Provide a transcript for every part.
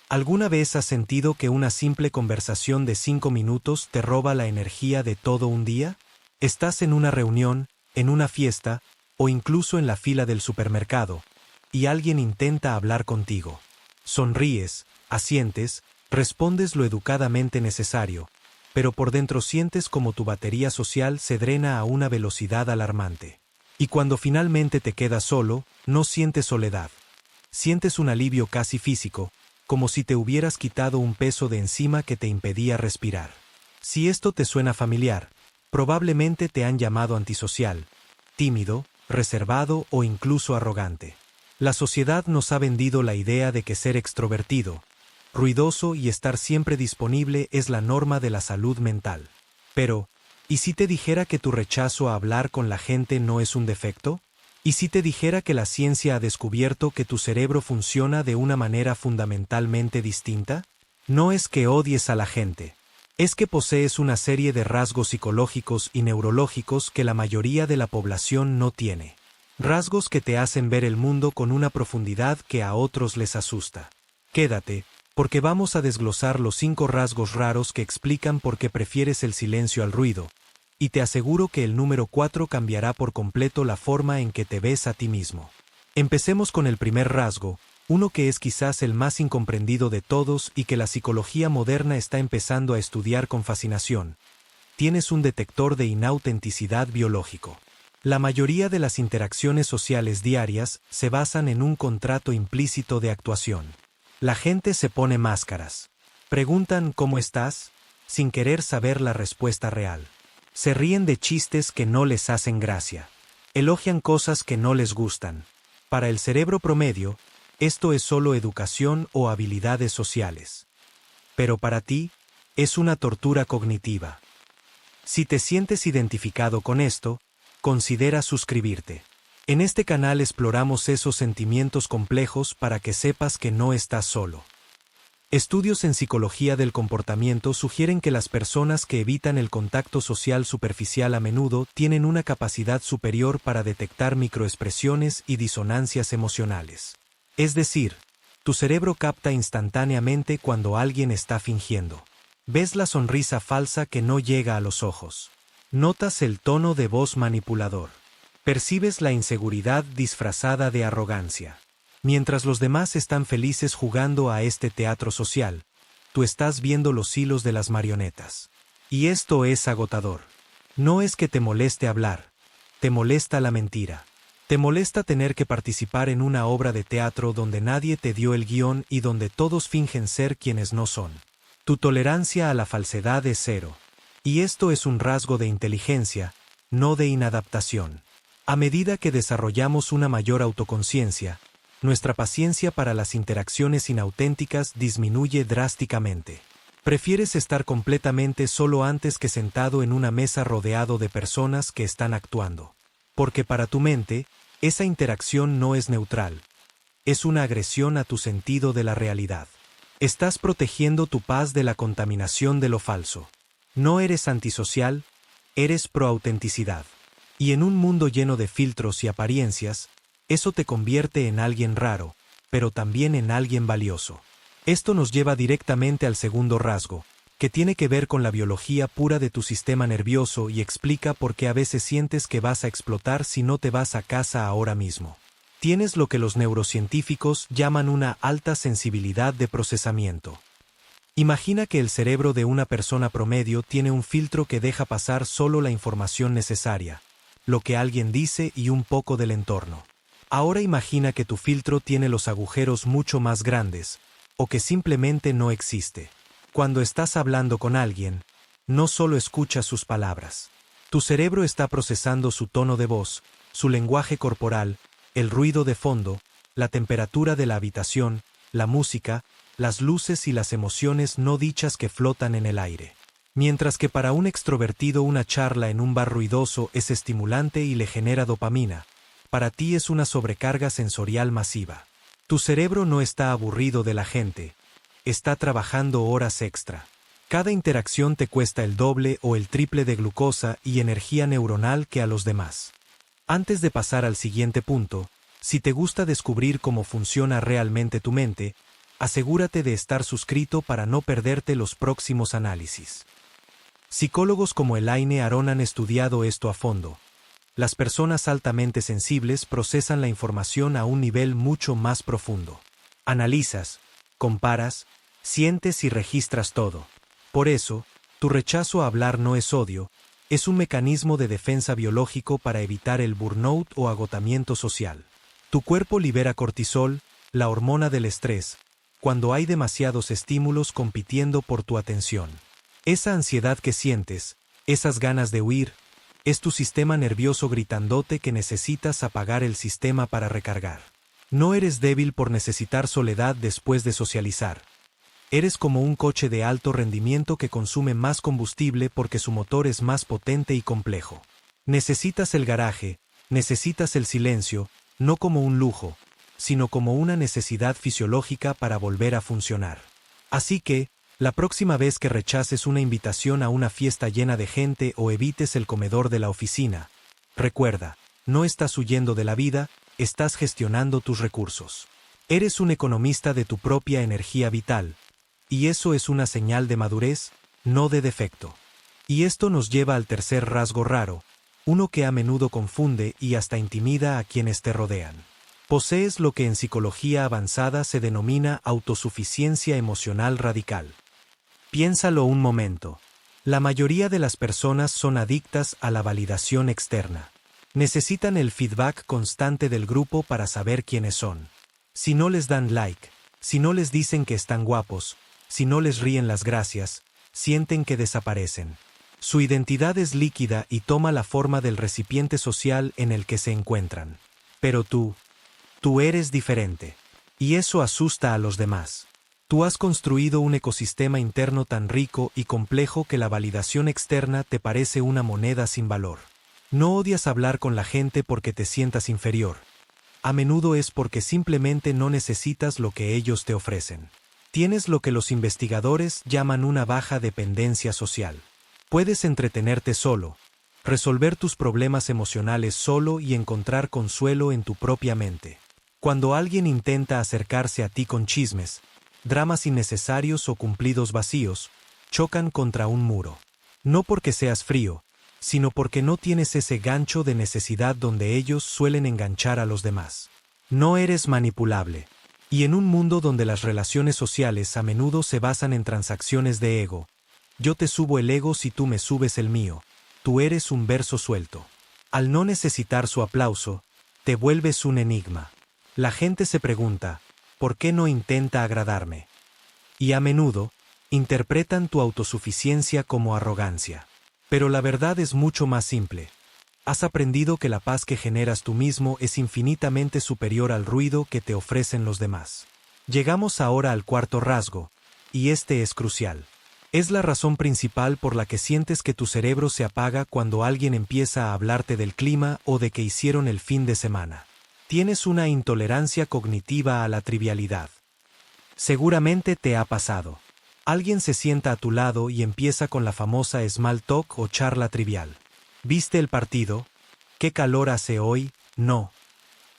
¿Alguna vez has sentido que una simple conversación de 5 minutos te roba la energía de todo un día? Estás en una reunión, en una fiesta, o incluso en la fila del supermercado, y alguien intenta hablar contigo. Sonríes, asientes, respondes lo educadamente necesario, pero por dentro sientes como tu batería social se drena a una velocidad alarmante. Y cuando finalmente te quedas solo, no sientes soledad. Sientes un alivio casi físico, como si te hubieras quitado un peso de encima que te impedía respirar. Si esto te suena familiar, probablemente te han llamado antisocial, tímido, reservado o incluso arrogante. La sociedad nos ha vendido la idea de que ser extrovertido, ruidoso y estar siempre disponible es la norma de la salud mental. Pero, ¿y si te dijera que tu rechazo a hablar con la gente no es un defecto? ¿Y si te dijera que la ciencia ha descubierto que tu cerebro funciona de una manera fundamentalmente distinta? No es que odies a la gente. Es que posees una serie de rasgos psicológicos y neurológicos que la mayoría de la población no tiene. Rasgos que te hacen ver el mundo con una profundidad que a otros les asusta. Quédate, porque vamos a desglosar los 5 rasgos raros que explican por qué prefieres el silencio al ruido. Y te aseguro que el número 4 cambiará por completo la forma en que te ves a ti mismo. Empecemos con el primer rasgo, uno que es quizás el más incomprendido de todos y que la psicología moderna está empezando a estudiar con fascinación. Tienes un detector de inautenticidad biológico. La mayoría de las interacciones sociales diarias se basan en un contrato implícito de actuación. La gente se pone máscaras. Preguntan ¿cómo estás?, sin querer saber la respuesta real. Se ríen de chistes que no les hacen gracia. Elogian cosas que no les gustan. Para el cerebro promedio, esto es solo educación o habilidades sociales. Pero para ti, es una tortura cognitiva. Si te sientes identificado con esto, considera suscribirte. En este canal exploramos esos sentimientos complejos para que sepas que no estás solo. Estudios en psicología del comportamiento sugieren que las personas que evitan el contacto social superficial a menudo tienen una capacidad superior para detectar microexpresiones y disonancias emocionales. Es decir, tu cerebro capta instantáneamente cuando alguien está fingiendo. Ves la sonrisa falsa que no llega a los ojos. Notas el tono de voz manipulador. Percibes la inseguridad disfrazada de arrogancia. Mientras los demás están felices jugando a este teatro social, tú estás viendo los hilos de las marionetas. Y esto es agotador. No es que te moleste hablar, te molesta la mentira. Te molesta tener que participar en una obra de teatro donde nadie te dio el guión y donde todos fingen ser quienes no son. Tu tolerancia a la falsedad es cero. Y esto es un rasgo de inteligencia, no de inadaptación. A medida que desarrollamos una mayor autoconciencia, nuestra paciencia para las interacciones inauténticas disminuye drásticamente. Prefieres estar completamente solo antes que sentado en una mesa rodeado de personas que están actuando. Porque para tu mente, esa interacción no es neutral. Es una agresión a tu sentido de la realidad. Estás protegiendo tu paz de la contaminación de lo falso. No eres antisocial, eres proautenticidad. Y en un mundo lleno de filtros y apariencias, eso te convierte en alguien raro, pero también en alguien valioso. Esto nos lleva directamente al segundo rasgo, que tiene que ver con la biología pura de tu sistema nervioso y explica por qué a veces sientes que vas a explotar si no te vas a casa ahora mismo. Tienes lo que los neurocientíficos llaman una alta sensibilidad de procesamiento. Imagina que el cerebro de una persona promedio tiene un filtro que deja pasar solo la información necesaria, lo que alguien dice y un poco del entorno. Ahora imagina que tu filtro tiene los agujeros mucho más grandes, o que simplemente no existe. Cuando estás hablando con alguien, no solo escuchas sus palabras. Tu cerebro está procesando su tono de voz, su lenguaje corporal, el ruido de fondo, la temperatura de la habitación, la música, las luces y las emociones no dichas que flotan en el aire. Mientras que para un extrovertido una charla en un bar ruidoso es estimulante y le genera dopamina, para ti es una sobrecarga sensorial masiva. Tu cerebro no está aburrido de la gente, está trabajando horas extra. Cada interacción te cuesta el doble o el triple de glucosa y energía neuronal que a los demás. Antes de pasar al siguiente punto, si te gusta descubrir cómo funciona realmente tu mente, Asegúrate de estar suscrito para no perderte los próximos análisis. Psicólogos como Elaine Aron han estudiado esto a fondo. Las personas altamente sensibles procesan la información a un nivel mucho más profundo. Analizas, comparas, sientes y registras todo. Por eso, tu rechazo a hablar no es odio, es un mecanismo de defensa biológico para evitar el burnout o agotamiento social. Tu cuerpo libera cortisol, la hormona del estrés, cuando hay demasiados estímulos compitiendo por tu atención. Esa ansiedad que sientes, esas ganas de huir, es tu sistema nervioso gritándote que necesitas apagar el sistema para recargar. No eres débil por necesitar soledad después de socializar. Eres como un coche de alto rendimiento que consume más combustible porque su motor es más potente y complejo. Necesitas el garaje, necesitas el silencio, no como un lujo, sino como una necesidad fisiológica para volver a funcionar. Así que, la próxima vez que rechaces una invitación a una fiesta llena de gente o evites el comedor de la oficina, recuerda, no estás huyendo de la vida, estás gestionando tus recursos. Eres un economista de tu propia energía vital, y eso es una señal de madurez, no de defecto. Y esto nos lleva al tercer rasgo raro, uno que a menudo confunde y hasta intimida a quienes te rodean. Posees lo que en psicología avanzada se denomina autosuficiencia emocional radical. Piénsalo un momento. La mayoría de las personas son adictas a la validación externa. Necesitan el feedback constante del grupo para saber quiénes son. Si no les dan like, si no les dicen que están guapos, si no les ríen las gracias, sienten que desaparecen. Su identidad es líquida y toma la forma del recipiente social en el que se encuentran. Pero tú eres diferente. Y eso asusta a los demás. Tú has construido un ecosistema interno tan rico y complejo que la validación externa te parece una moneda sin valor. No odias hablar con la gente porque te sientas inferior. A menudo es porque simplemente no necesitas lo que ellos te ofrecen. Tienes lo que los investigadores llaman una baja dependencia social. Puedes entretenerte solo, resolver tus problemas emocionales solo y encontrar consuelo en tu propia mente. Cuando alguien intenta acercarse a ti con chismes, dramas innecesarios o cumplidos vacíos, chocan contra un muro. No porque seas frío, sino porque no tienes ese gancho de necesidad donde ellos suelen enganchar a los demás. No eres manipulable. Y en un mundo donde las relaciones sociales a menudo se basan en transacciones de ego, yo te subo el ego si tú me subes el mío, tú eres un verso suelto. Al no necesitar su aplauso, te vuelves un enigma. La gente se pregunta, ¿por qué no intenta agradarme? Y a menudo, interpretan tu autosuficiencia como arrogancia. Pero la verdad es mucho más simple. Has aprendido que la paz que generas tú mismo es infinitamente superior al ruido que te ofrecen los demás. Llegamos ahora al cuarto rasgo, y este es crucial. Es la razón principal por la que sientes que tu cerebro se apaga cuando alguien empieza a hablarte del clima o de que hicieron el fin de semana. Tienes una intolerancia cognitiva a la trivialidad. Seguramente te ha pasado. Alguien se sienta a tu lado y empieza con la famosa small talk o charla trivial. ¿Viste el partido? ¿Qué calor hace hoy? No.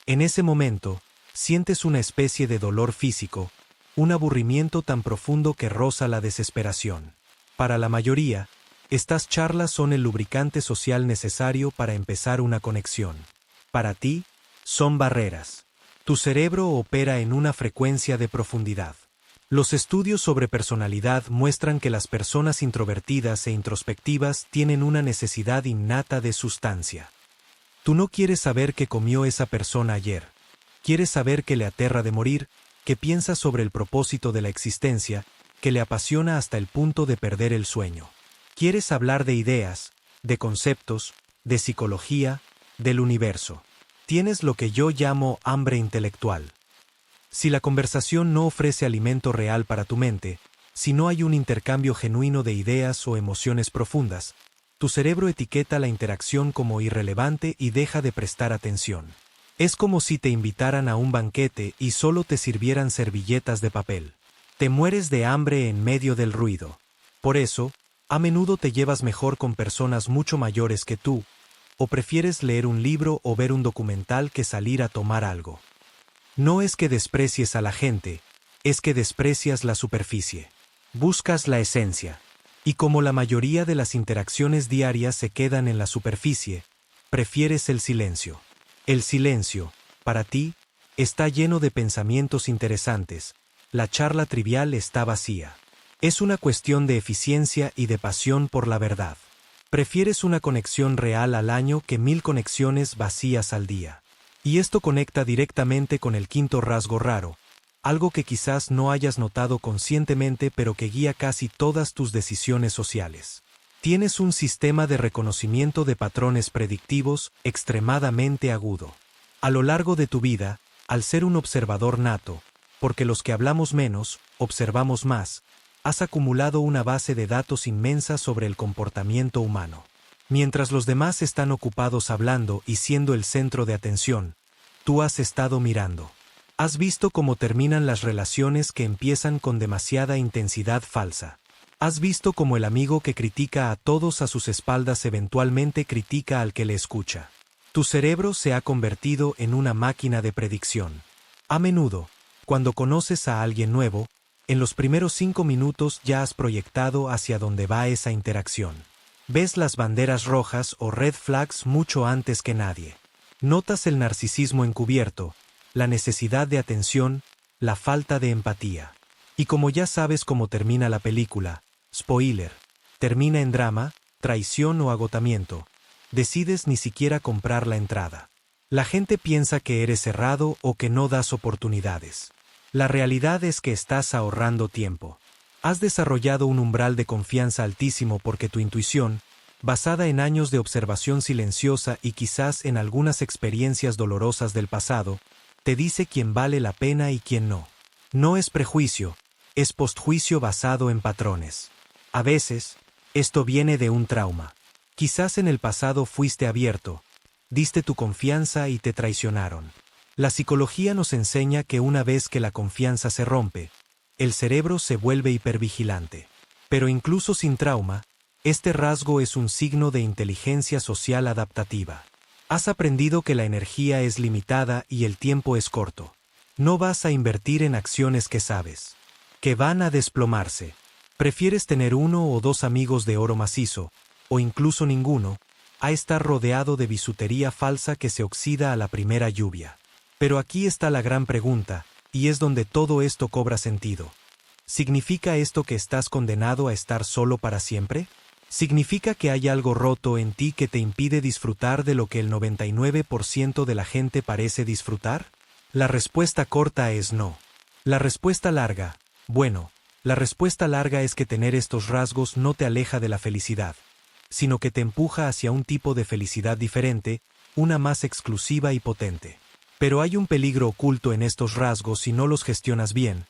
En ese momento, sientes una especie de dolor físico, un aburrimiento tan profundo que roza la desesperación. Para la mayoría, estas charlas son el lubricante social necesario para empezar una conexión. Para ti, son barreras. Tu cerebro opera en una frecuencia de profundidad. Los estudios sobre personalidad muestran que las personas introvertidas e introspectivas tienen una necesidad innata de sustancia. Tú no quieres saber qué comió esa persona ayer. Quieres saber qué le aterra de morir, qué piensa sobre el propósito de la existencia, que le apasiona hasta el punto de perder el sueño. Quieres hablar de ideas, de conceptos, de psicología, del universo. Tienes lo que yo llamo hambre intelectual. Si la conversación no ofrece alimento real para tu mente, si no hay un intercambio genuino de ideas o emociones profundas, tu cerebro etiqueta la interacción como irrelevante y deja de prestar atención. Es como si te invitaran a un banquete y solo te sirvieran servilletas de papel. Te mueres de hambre en medio del ruido. Por eso, a menudo te llevas mejor con personas mucho mayores que tú, o prefieres leer un libro o ver un documental que salir a tomar algo. No es que desprecies a la gente, es que desprecias la superficie. Buscas la esencia. Y como la mayoría de las interacciones diarias se quedan en la superficie, prefieres el silencio. El silencio, para ti, está lleno de pensamientos interesantes. La charla trivial está vacía. Es una cuestión de eficiencia y de pasión por la verdad. Prefieres una conexión real al año que 1000 conexiones vacías al día. Y esto conecta directamente con el quinto rasgo raro, algo que quizás no hayas notado conscientemente pero que guía casi todas tus decisiones sociales. Tienes un sistema de reconocimiento de patrones predictivos extremadamente agudo. A lo largo de tu vida, al ser un observador nato, porque los que hablamos menos, observamos más, has acumulado una base de datos inmensa sobre el comportamiento humano. Mientras los demás están ocupados hablando y siendo el centro de atención, tú has estado mirando. Has visto cómo terminan las relaciones que empiezan con demasiada intensidad falsa. Has visto cómo el amigo que critica a todos a sus espaldas eventualmente critica al que le escucha. Tu cerebro se ha convertido en una máquina de predicción. A menudo, cuando conoces a alguien nuevo, en los primeros 5 minutos ya has proyectado hacia dónde va esa interacción. Ves las banderas rojas o red flags mucho antes que nadie. Notas el narcisismo encubierto, la necesidad de atención, la falta de empatía. Y como ya sabes cómo termina la película, spoiler, termina en drama, traición o agotamiento, decides ni siquiera comprar la entrada. La gente piensa que eres cerrado o que no das oportunidades. La realidad es que estás ahorrando tiempo. Has desarrollado un umbral de confianza altísimo porque tu intuición, basada en años de observación silenciosa y quizás en algunas experiencias dolorosas del pasado, te dice quién vale la pena y quién no. No es prejuicio, es postjuicio basado en patrones. A veces, esto viene de un trauma. Quizás en el pasado fuiste abierto, diste tu confianza y te traicionaron. La psicología nos enseña que una vez que la confianza se rompe, el cerebro se vuelve hipervigilante. Pero incluso sin trauma, este rasgo es un signo de inteligencia social adaptativa. Has aprendido que la energía es limitada y el tiempo es corto. No vas a invertir en acciones que sabes que van a desplomarse. Prefieres tener 1 o 2 amigos de oro macizo, o incluso ninguno, a estar rodeado de bisutería falsa que se oxida a la primera lluvia. Pero aquí está la gran pregunta, y es donde todo esto cobra sentido. ¿Significa esto que estás condenado a estar solo para siempre? ¿Significa que hay algo roto en ti que te impide disfrutar de lo que el 99% de la gente parece disfrutar? La respuesta corta es no. La respuesta larga, la respuesta larga es que tener estos rasgos no te aleja de la felicidad, sino que te empuja hacia un tipo de felicidad diferente, una más exclusiva y potente. Pero hay un peligro oculto en estos rasgos si no los gestionas bien.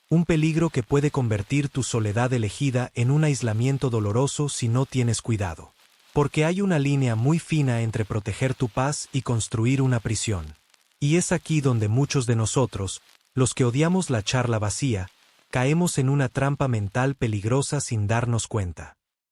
Un peligro que puede convertir tu soledad elegida en un aislamiento doloroso si no tienes cuidado. Porque hay una línea muy fina entre proteger tu paz y construir una prisión. Y es aquí donde muchos de nosotros, los que odiamos la charla vacía, caemos en una trampa mental peligrosa sin darnos cuenta.